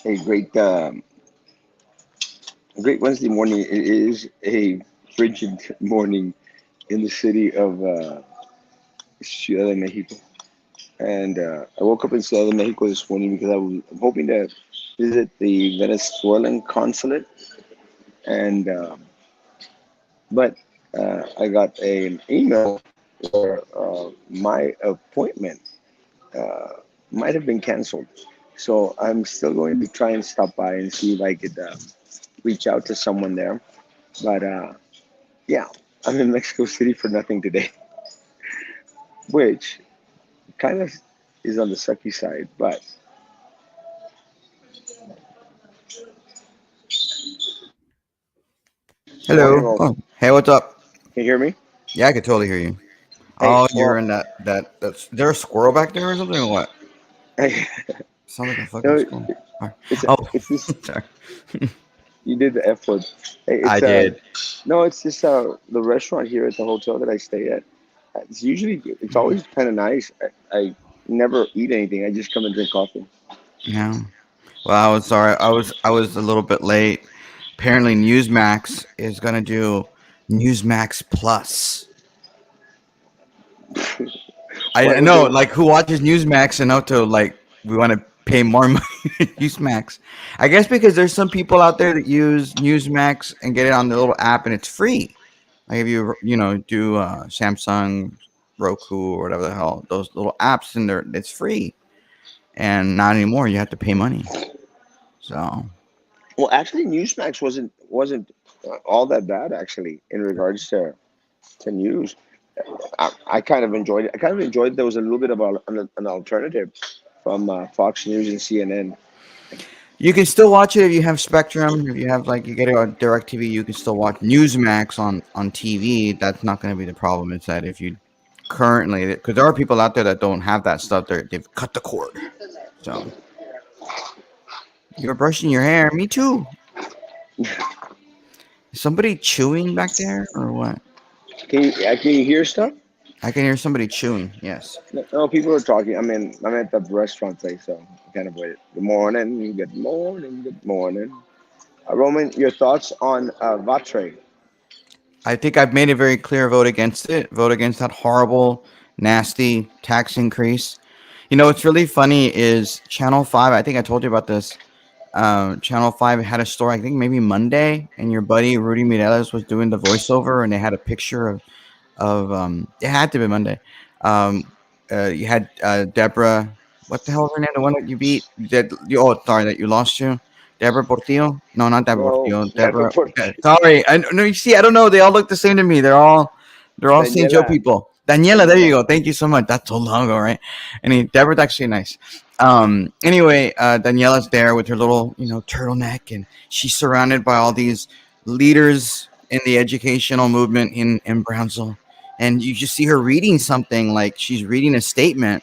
A great Wednesday morning. It is a frigid morning in the city of Ciudad de Mexico, and I woke up in Ciudad de Mexico this morning because I'm hoping to visit the Venezuelan consulate, and but I got an email where my appointment uh, might have been canceled. So I'm still going to try and stop by and see if I could reach out to someone there. But yeah, I'm in Mexico City for nothing today, which kind of is on the sucky side. But morning, Hello. Rolf. Oh, hey, what's up? Can you hear me? Yeah, I could totally hear you. Hey, Oh, you're well, in that's there a squirrel back there or something or what? hey, Sounds like a fucking no, squirrel. Alright. it's Oh, it's this. sorry. You did the F word. Hey, I it's did. no, it's just the restaurant here at the hotel that I stay at. It's always kind of nice. I never eat anything. I just come and drink coffee. Yeah. Well, I was sorry. I was a little bit late. Apparently, Newsmax is gonna do Newsmax Plus. Why I would know, they? like, who watches Newsmax and to like we want to pay more money to Newsmax. I guess because there's some people out there that use Newsmax and get it on the little app and it's free. Like if do Samsung, Roku, or whatever the hell those little apps in there, it's free. And not anymore. You have to pay money. So Well, actually, Newsmax wasn't all that bad actually in regards to news. I kind of enjoyed it. I kind of enjoyed there was a little bit of an alternative from Fox News and CNN. you can still watch it if you have Spectrum. If you have like you get it on DirecTV, you can still watch Newsmax on TV. That's not going to be the problem. It's that if you currently, because there are people out there that don't have that stuff, they've cut the cord. So you're brushing your hair. Me too. Is somebody chewing back there or what? Can you hear stuff? I can hear somebody chewing. Yes. No, no, people are talking. I'm at the restaurant place, so I can't avoid it. Good morning, good morning, good morning. Roman, your thoughts on Vatre? I think I've made it very clear. Vote against it. Vote against that horrible, nasty tax increase. You know what's really funny is Channel Five. I think I told you about this. Channel Five had a story. I think maybe Monday, and your buddy Rudy Mireles was doing the voiceover, and they had a picture of it had to be Monday. Um, you had Deborah. What the hell is her name? The one that you beat? Sorry, that you lost to. Deborah Portillo? No, not Deborah No, Portillo. never Deborah. put Sorry, I no. You see, I don't know. They all look the same to me. They're all St. Joe Daniela. people. Daniela, there you Daniela. go. Thank you so much. That's so long ago, right? Deborah's actually nice. Anyway, Daniela's there with her little, turtleneck, and she's surrounded by all these leaders in the educational movement in Brownsville, and you just see her reading something like she's reading a statement,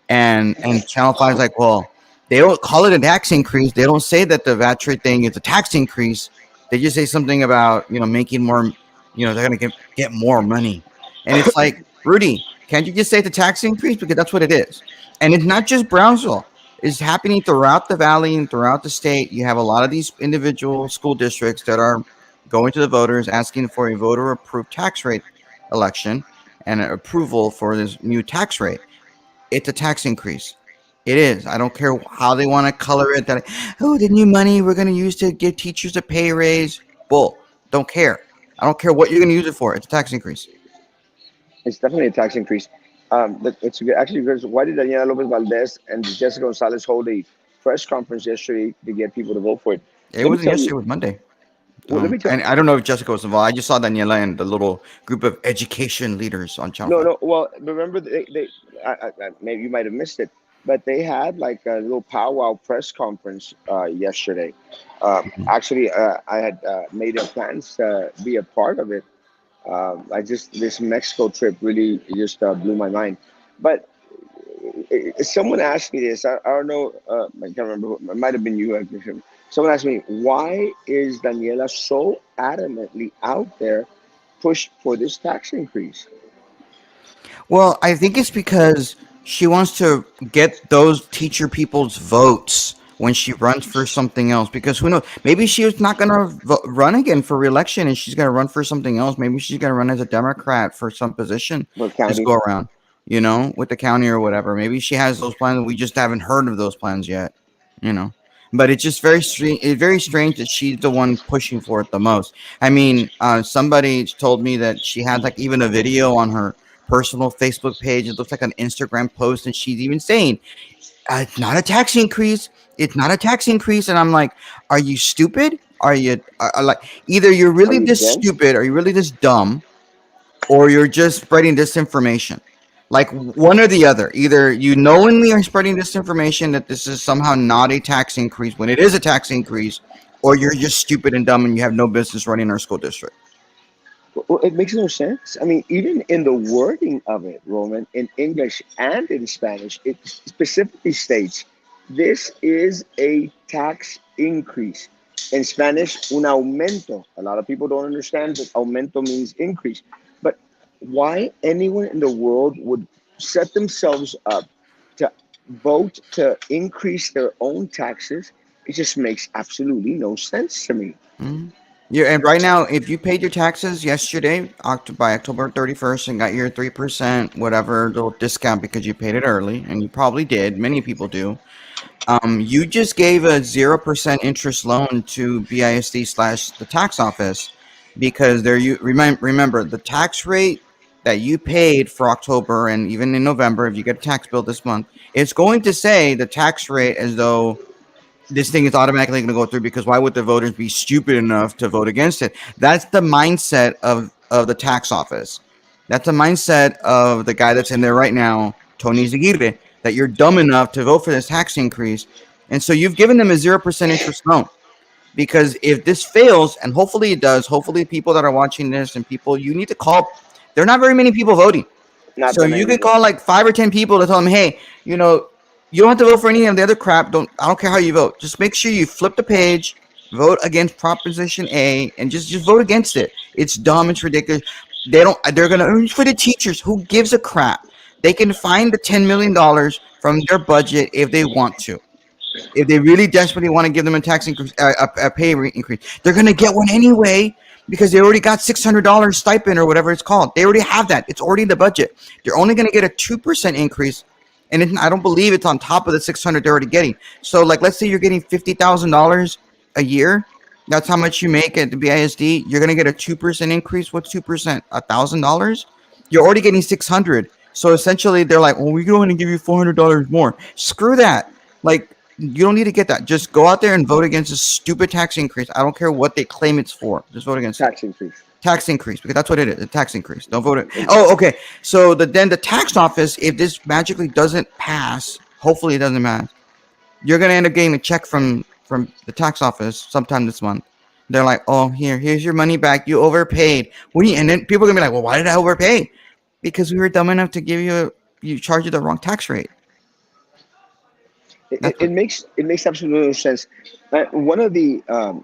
and Channel Five's like, well, they don't call it a tax increase. They don't say that the VAT rate thing is a tax increase. They just say something about making more. They're gonna get more money, and it's like, Rudy, can't you just say it's a tax increase because that's what it is? And it's not just Brownsville. It's happening throughout the valley and throughout the state. You have a lot of these individual school districts that are going to the voters asking for a voter approved tax rate election and an approval for this new tax rate. It's a tax increase. It is. I don't care how they want to color it. That the new money we're going to use to give teachers a pay raise. Bull. Don't care. I don't care what you're going to use it for. It's a tax increase. It's definitely a tax increase. It's actually because why did Daniela Lopez Valdez and Jessica Gonzalez hold a press conference yesterday to get people to vote for it? It Let me wasn't tell yesterday. you. It was Monday. Well, let me tell. And I don't know if Jessica was involved. I just saw Daniela and the little group of education leaders on Channel No, 5. no. Well, remember maybe you might have missed it, but they had like a little powwow press conference yesterday. Mhm. Actually, I had made a plans to be a part of it. I just this Mexico trip really just blew my mind. But someone asked me this. I don't know. I can't remember. It might have been you. Someone asked me, why is Daniela so adamantly out there push for this tax increase? Well, I think it's because She wants to get those teacher people's votes when she runs for something else, because who knows, maybe she's not going to run again for reelection and she's going to run for something else. Maybe she's going to run as a Democrat for some position For this county. go around, with the county or whatever. Maybe she has those plans, we just haven't heard of those plans yet, you know but it's just very strange. It's very strange that she's the one pushing for it the most. I mean, somebody told me that she has like even a video on her personal Facebook page. It looks like an Instagram post, and she's even saying, "It's not a tax increase. It's not a tax increase." And I'm like, "Are you stupid? Are you like either you're Are really you this dense? stupid, or you're really this dumb, or you're just spreading disinformation?" Like one or the other. Either you knowingly are spreading disinformation that this is somehow not a tax increase when it is a tax increase, or you're just stupid and dumb and you have no business running our school district. Well, it makes no sense. I mean, even in the wording of it, Roman, in English and in Spanish, it specifically states this is a tax increase. In Spanish, un aumento. A lot of people don't understand that aumento means increase. But why anyone in the world would set themselves up to vote to increase their own taxes, it just makes absolutely no sense to me. Mhm. Yeah, and right now, if you paid your taxes yesterday, by October 31st, and got your 3% whatever little discount because you paid it early, and you probably did, many people do. You just gave a 0% interest loan to BISD slash the tax office, because there you remember the tax rate that you paid for October and even in November. If you get a tax bill this month, it's going to say the tax rate as though this thing is automatically going to go through, because why would the voters be stupid enough to vote against it? That's the mindset of the tax office. That's the mindset of the guy that's in there right now, Tony Zaguirre, that you're dumb enough to vote for this tax increase. And so you've given them a 0% interest loan, because if this fails, and hopefully it does, hopefully people that are watching this and people you need to call, there are not very many people voting. Not So that you many, can no. call like 5 or 10 people to tell them, hey, you know, you don't have to vote for any of the other crap. I don't care how you vote. Just make sure you flip the page, vote against Proposition A, and just vote against it. It's dumb. It's ridiculous. They're gonna earn for the teachers. Who gives a crap? They can find the $10 million from their budget if they want to. If they really desperately want to give them a tax increase, a increase, they're going to get one anyway, because they already got $600 stipend or whatever it's called. They already have that. It's already in the budget. They're only going to get a 2% increase, and I don't believe it's on top of the 600 they're already getting. So, like, let's say you're getting $50,000 a year. That's how much you make at the BISD. You're going to get a 2% increase. What's 2%? $1,000. You're already getting 600. So essentially, they're like, "Well, we're going to give you $400 more." Screw that. Like, you don't need to get that. Just go out there and vote against this stupid tax increase. I don't care what they claim it's for. Just vote against it. Tax increase. Tax increase, because that's what it is. A tax increase. Don't vote it. Oh, okay. So then the tax office, if this magically doesn't pass, hopefully it doesn't pass, you're gonna end up getting a check from the tax office sometime this month. They're like, "Oh, here's your money back. You overpaid." What do you? And then people are gonna be like, "Well, why did I overpay?" Because we were dumb enough to you charge you the wrong tax rate. That's what. It makes absolutely no sense. One of the other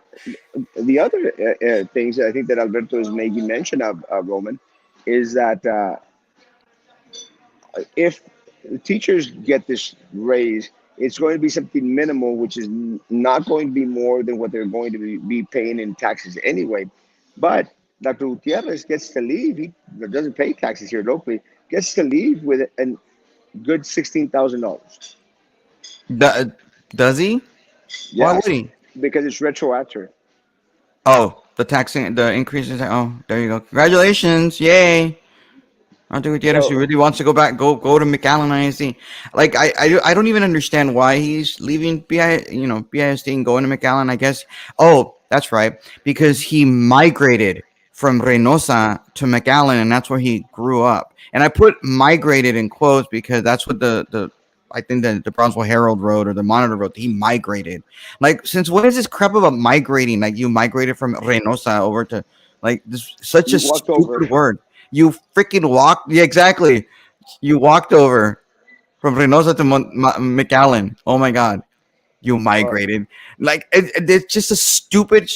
things that I think that Alberto is making mention of, Roman, is that if the teachers get this raise, it's going to be something minimal, which is not going to be more than what they're going to be paying in taxes anyway. But Dr. Gutierrez gets to leave. He doesn't pay taxes here locally. Gets to leave with a good $16,000. Do- does he? Why would Yes, he? because it's retroactive. Oh, the increases. Oh, there you go. Congratulations. Yay. Arthur Gutierrez, he So really wants to go back, go to McAllen ISD. Like I don't even understand why he's leaving BISD and going to McAllen. I guess. Oh, that's right, because he migrated from Reynosa to McAllen, and that's where he grew up. And I put migrated in quotes because that's what the I think the Brownsville Herald wrote, or the Monitor wrote. He migrated. Like, since when is this crap about migrating? Like, you migrated from Reynosa over to, like, this such a you walked over. stupid word. You freaking walked. Yeah, exactly. You walked over from Reynosa to McAllen. Oh my God. You Uh, migrated. Like, it's just a stupid,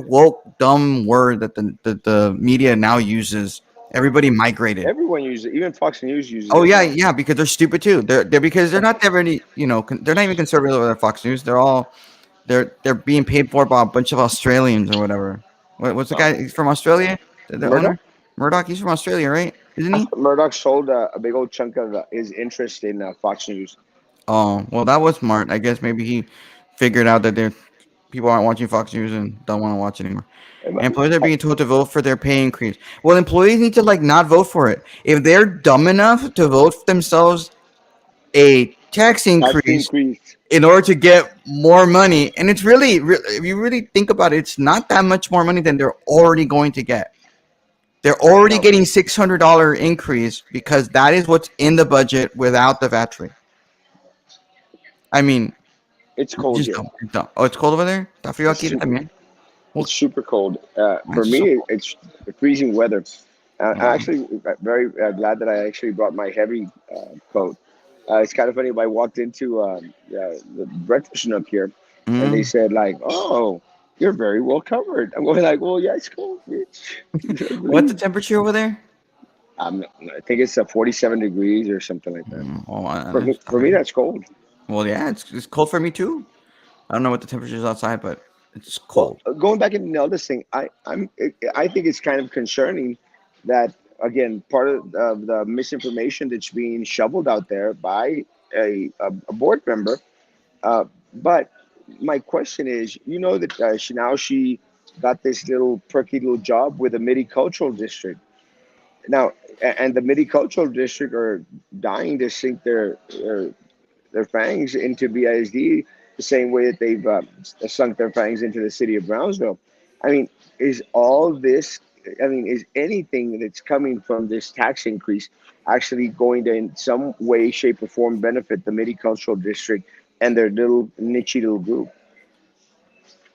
woke, dumb word that the media now uses Everybody migrated. Everyone uses it. Even Fox News uses Oh it yeah, now. yeah, because they're stupid too. They're because they're not that really, they're not even conservative with their Fox News. They're being paid for by a bunch of Australians or whatever. What's the guy? Uh, He's from Australia. The owner, Murdoch. Murdoch. He's from Australia, right? Isn't he? Murdoch sold a big old chunk of his interest in Fox News. Oh well, that was smart. I guess maybe he figured out that there people aren't watching Fox News and don't want to watch it anymore. Um, Employees are I, being told to vote for their pay increase. Well, employees need to like not vote for it. If they're dumb enough to vote for themselves a tax tax increase increase. in order to get more money, and it's really, if you really think about it, it's not that much more money than they're already going to get. They're already No, getting $600 increase because that is what's in the budget without the VAT rate. I mean, it's cold just here. dumb. It's dumb. Oh, it's cold over there. Está frío It's aquí super. también. Well, It's super cold. why For is it so me, cold? it's freezing weather. I'm Oh, actually very glad that I actually brought my heavy coat. It's kind of funny. I walked into the breakfast up here, and they mm. said like, "Oh, you're very well covered." I'm going like, "Well, yeah, it's cold, bitch. You better What's the believe." temperature over there? I think it's 47 degrees or something like that. Oh, For me, that's cold. well, yeah, it's cold for me too. I don't know what the temperature is outside, but it's Well, cold. going back into the eldest thing, I think it's kind of concerning that again part of the misinformation that's being shoveled out there by a board member. But my question is, you know that she got this little perky little job with a MIDI cultural district now, and the MIDI cultural district are dying to sink their fangs into BISD the same way that they've sunk their fangs into the city of Brownsville. I mean, is all this, I mean, is anything that's coming from this tax increase actually going to, in some way, shape, or form, benefit the Midi Cultural District and their little niche little group?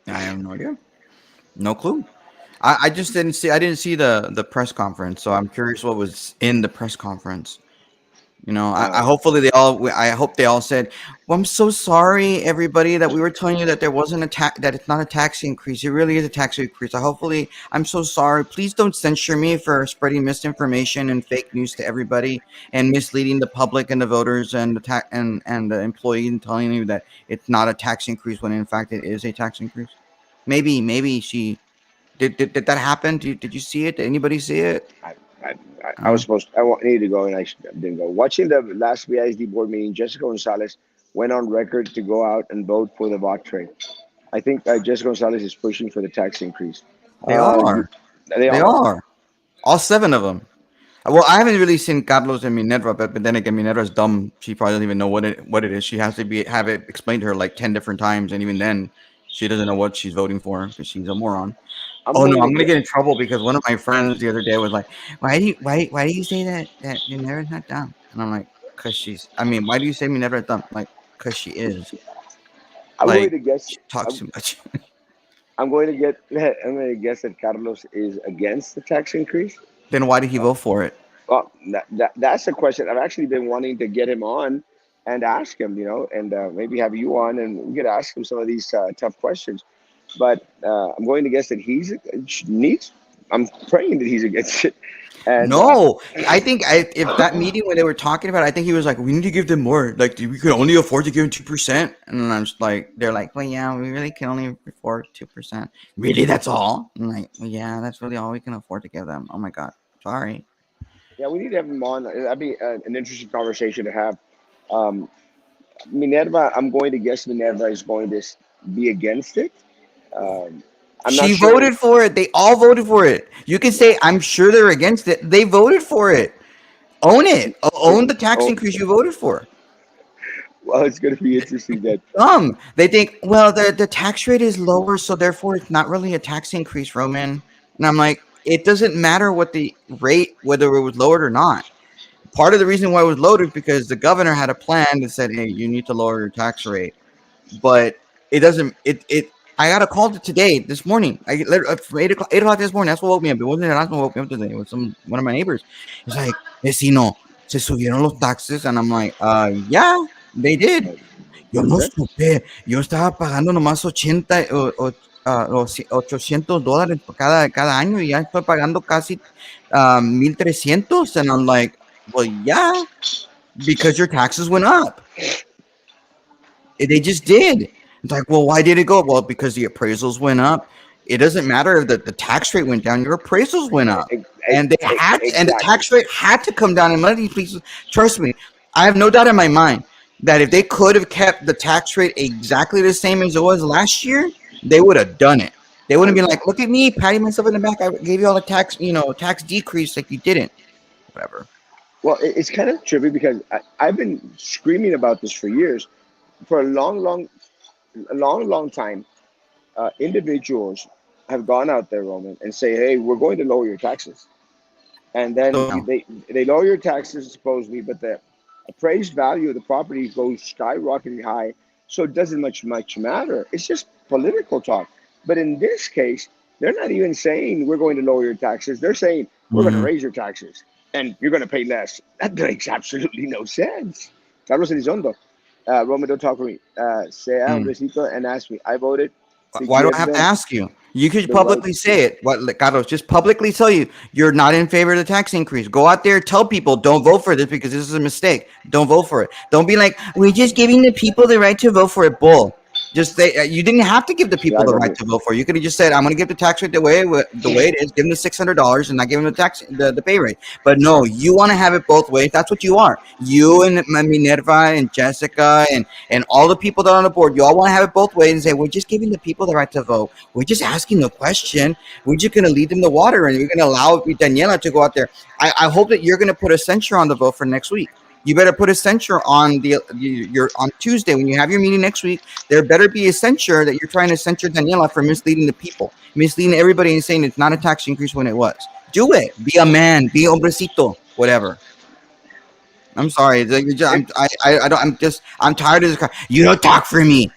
I have no idea. No clue. I just didn't see. I didn't see the press conference, so I'm curious what was in the press conference. I Uh, hopefully they all. I hope they all said, "Well, I'm so sorry, everybody, that we were telling you that there wasn't a tax. That it's not a tax increase. It really is a tax increase. Hopefully, I'm so sorry. Please don't censure me for spreading misinformation and fake news to everybody and misleading the public and the voters and the and the employee and telling you that it's not a tax increase when in fact it is a tax increase." Maybe she did that happen? Did you see it? Did anybody see it? I, I, I was No. supposed, needed to go and didn't go. Watching the last BISD board meeting, Jessica Gonzalez went on record to go out and vote for the VOT trade. I think Jessica Gonzalez is pushing for the tax increase. They You, are. they They all are. are. All seven of them. Well, I haven't really seen Carlos and Minerva, but then again, Minerva's dumb. She probably doesn't even know what it is. She has to have it explained to her like 10 different times, and even then, she doesn't know what she's voting for because she's a moron. I'm Oh no, going to I'm gonna get. get in trouble because one of my friends the other day was like, "Why do you say that Minerva's not dumb?" And I'm like, "Cause she's. I mean, why do you say Minerva's dumb? Like, cause she is. I'm going Like, to guess. she talks I'm, too much." I'm going to get. I'm going to guess that Carlos is against the tax increase. Then why did he vote for it? Well, that's a question. I've actually been wanting to get him on and ask him, and maybe have you on, and we could ask him some of these tough questions. But I'm going to guess that he's needs. I'm praying that he's against it, and No, I think if that meeting when they were talking about it, I think he was like, "We need to give them more. Like, we could only afford to give them 2%." And I'm just like, they're like, "Well, yeah, we really can only afford 2%. Really, that's all?" I'm like, well, "Yeah, that's really all we can afford to give them." Oh my god, sorry. yeah, we need to have him on. That'd be an interesting conversation to have. Um, Minerva, I'm going to guess Minerva is going to be against it. Um, I'm not She sure. voted for it. They all voted for it. You can say, "I'm sure they're against it." They voted for it. Own it. Own the tax Oh, increase you voted for. well, it's going to be interesting that. They think, well, the tax rate is lower, so therefore it's not really a tax increase, Roman. And I'm like, it doesn't matter what the rate, whether it was lowered or not. Part of the reason why it was lowered is because the governor had a plan that said, hey, you need to lower your tax rate. But it doesn't, I got a call today, this morning. From 8 o'clock this morning. That's what woke me up. It wasn't Erasmo who woke me up today. It was one of my neighbors. He's like, vecino, se subieron los taxes. And I'm like, yeah, they did. Yo no Okay. supe. Yo estaba pagando nomás 80. los $800 cada año y ya estoy pagando casi 1,300. And I'm like, well, yeah, because your taxes went up. They just did. It's like, well, why did it go? Well, because the appraisals went up. It doesn't matter if the tax rate went down, your appraisals went up. And and the Exactly. tax rate had to come down. And money, please trust me. I have no doubt in my mind that if they could have kept the tax rate exactly the same as it was last year, they would have done it. They wouldn't be like, look at me, patting myself in the back. I gave you all a tax decrease like you didn't. Whatever. Well, it's kind of trippy because I've been screaming about this for years, for a long time. Individuals have gone out there, Roman, and say, "Hey, we're going to lower your taxes," and So then now, they lower your taxes supposedly, but the appraised value of the property goes skyrocketing high, so it doesn't much matter. It's just political talk. But in this case, they're not even saying we're going to lower your taxes. They're saying we're going to mhm, raise your taxes and you're going to pay less. That makes absolutely no sense. Carlos Elizondo, Roman, don't talk for me. Sea mm. hombrecito and ask me. I voted to Why do I give have to them ask you? You could the right. publicly say it. What, like, Carlos, just publicly tell you you're not in favor of the tax increase. Go out there, tell people don't vote for this because this is a mistake. Don't vote for it. Don't be like we're just giving the people the right to vote for it. Bull. Just say you didn't have to give the Yeah, people I the got right you. to vote for it. You could have just said I'm going to give the tax rate the way it is. Give them the $600 and not give them the pay rate. But no, you want to have it both ways. That's what you are. You and Minerva and Jessica and all the people that are on the board, you all want to have it both ways and say, we're just giving the people the right to vote. We're just asking the question. We're just going to lead them to water and we're going to allow Daniela to go out there. I hope that you're going to put a censure on the vote for next week. You better put a censure on your on Tuesday when you have your meeting next week. There better be a censure that you're trying to censure Daniela for misleading the people, misleading everybody, and saying it's not a tax increase when it was. Do it. Be a man. Be hombrecito. Whatever. I'm sorry. It, I don't. I'm tired of this. You don't talk for me.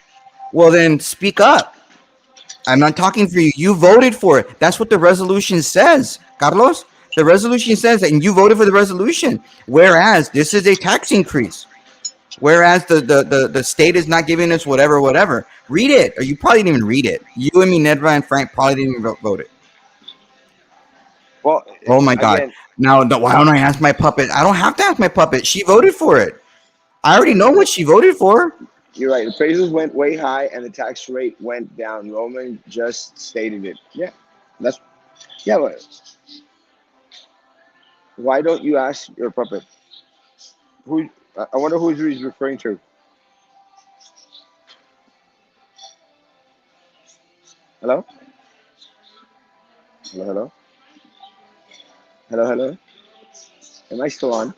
Well, then speak up. I'm not talking for you. You voted for it. That's what the resolution says, Carlos. The resolution says that, and you voted for the resolution. Whereas this is a tax increase. Whereas the state is not giving us whatever. Read it, or you probably didn't even read it. You and me, Nedra and Frank probably didn't even vote it. well, Oh my God! again, Now, why don't I ask my puppet? I don't have to ask my puppet. She voted for it. I already know no, what she voted for. you're right. The appraisals went way high and the tax rate went down. Roman just stated it. Yeah, that's yeah. But why don't you ask your puppet? Who? I wonder who he's referring to. Hello, hello. Hello. Am I still on?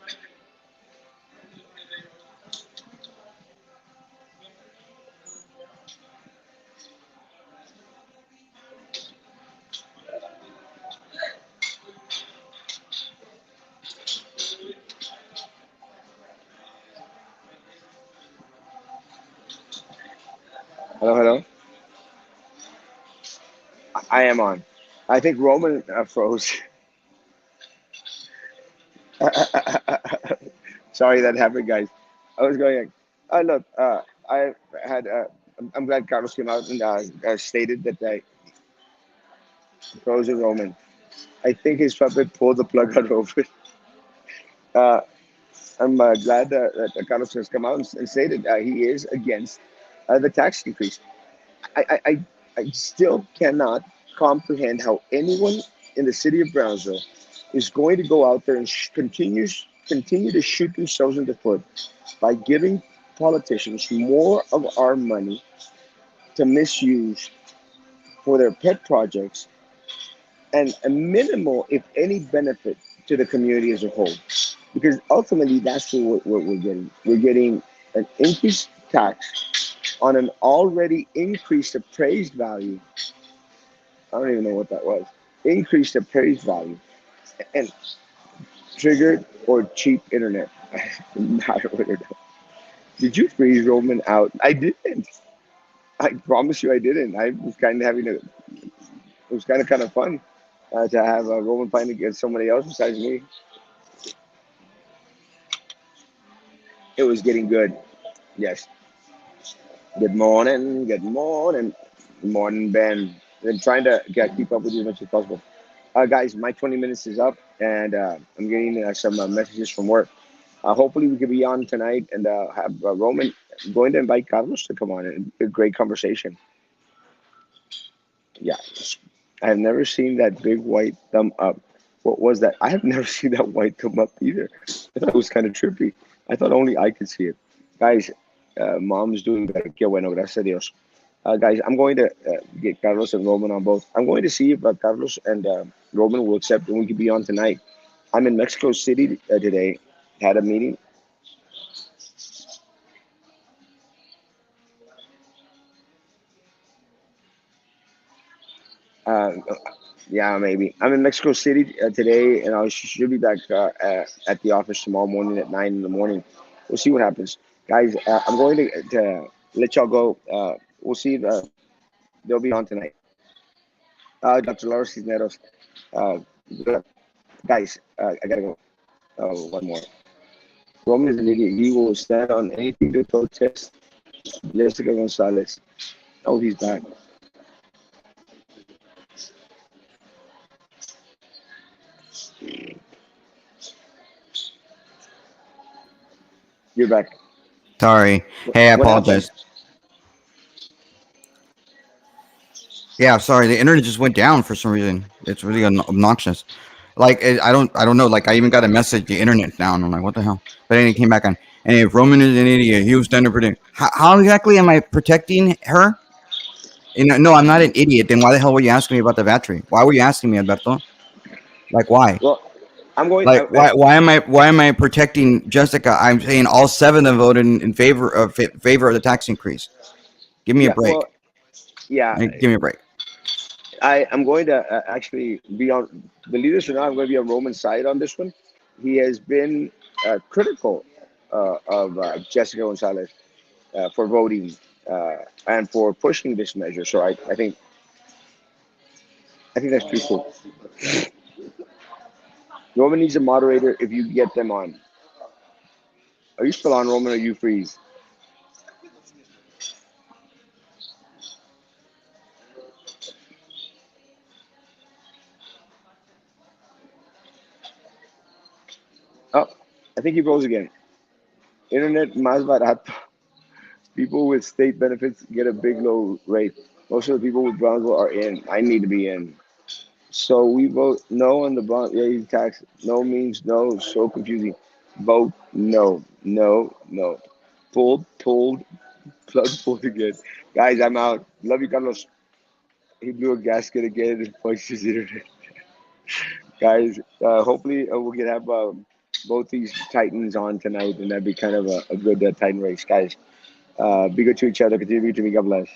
Hello. I am on. I think Roman froze. Sorry that happened, guys. I was going like, look, I had. I'm glad Carlos came out and stated that I froze Roman. I think his puppet pulled the plug out over. Uh, I'm glad that Carlos has come out and stated he is against the tax increase. I still cannot comprehend how anyone in the city of Brownsville is going to go out there and continue to shoot themselves in the foot by giving politicians more of our money to misuse for their pet projects and a minimal, if any, benefit to the community as a whole. Because ultimately, that's what we're getting. We're getting an increased tax on an already increased appraised value. I don't even know what that was. Increased appraised value and triggered or cheap internet. Not what it- Did you freeze Roman out? I didn't. I promise you, I didn't. I was kind of having a. It was kind of fun to have Roman playing against somebody else besides me. It was getting good. Yes. Good morning. Good morning. Good morning, Ben. and trying to keep up with you as much as possible. Guys, my 20 minutes is up, and I'm getting some messages from work. Hopefully, we can be on tonight and have Roman going to invite Carlos to come on and a great conversation. Yeah, I have never seen that big white thumb up. What was that? I have never seen that white thumb up either. I thought it was kind of trippy. I thought only I could see it. Guys, mom's doing better. Qué bueno, gracias a Dios. Guys, I'm going to get Carlos and Roman on both. I'm going to see if Carlos and Roman will accept and we can be on tonight. I'm in Mexico City today. Had a meeting. Uh, yeah, maybe. I'm in Mexico City today, and I should be back at the office tomorrow morning at 9 in the morning. We'll see what happens, guys. I'm going to let y'all go. We'll see if they'll be on tonight. Dr. Laura Cisneros, uh, guys, I gotta go. One more. Roman is an idiot. He will stand on anything to protest Jessica Gonzalez. Oh, he's back. You're back. Sorry. Hey, I What happened? apologize. Yeah, sorry. The internet just went down for some reason. It's really obnoxious. Like I don't know. Like I even got a message. The internet's down. I'm like, what the hell? But then it came back on. And if Roman is an idiot, he was trying to protect. How exactly am I protecting her? You know, no, I'm not an idiot. Then why the hell were you asking me about the battery? Why were you asking me, Alberto? Like why? Well, I'm going. Like why am I protecting Jessica? I'm saying all seven of them voted in favor of the tax increase. Give me a yeah. break. Well, yeah. Give me a break. I'm going to actually be on the leaders are not. I'm going to be on Roman's side on this one. He has been critical of Jessica Gonzalez for voting and for pushing this measure. So I think that's pretty cool. Roman needs a moderator if you get them on. Are you still on, Roman? Or you freeze? Oh, I think he froze again. Internet más barato. People with state benefits get a big low rate. Most of the people with Brownsville are in. I need to be in. So we vote no on the bond. Yeah, you tax. No means no. So confusing. Vote no. No. No. Pulled. Plug pulled again. Guys, I'm out. Love you, Carlos. He blew a gasket again and punched his internet. Guys, hopefully we'll get have both these Titans on tonight, and that'd be kind of a good Titan race, guys. Be good to each other. Continue to be. God bless.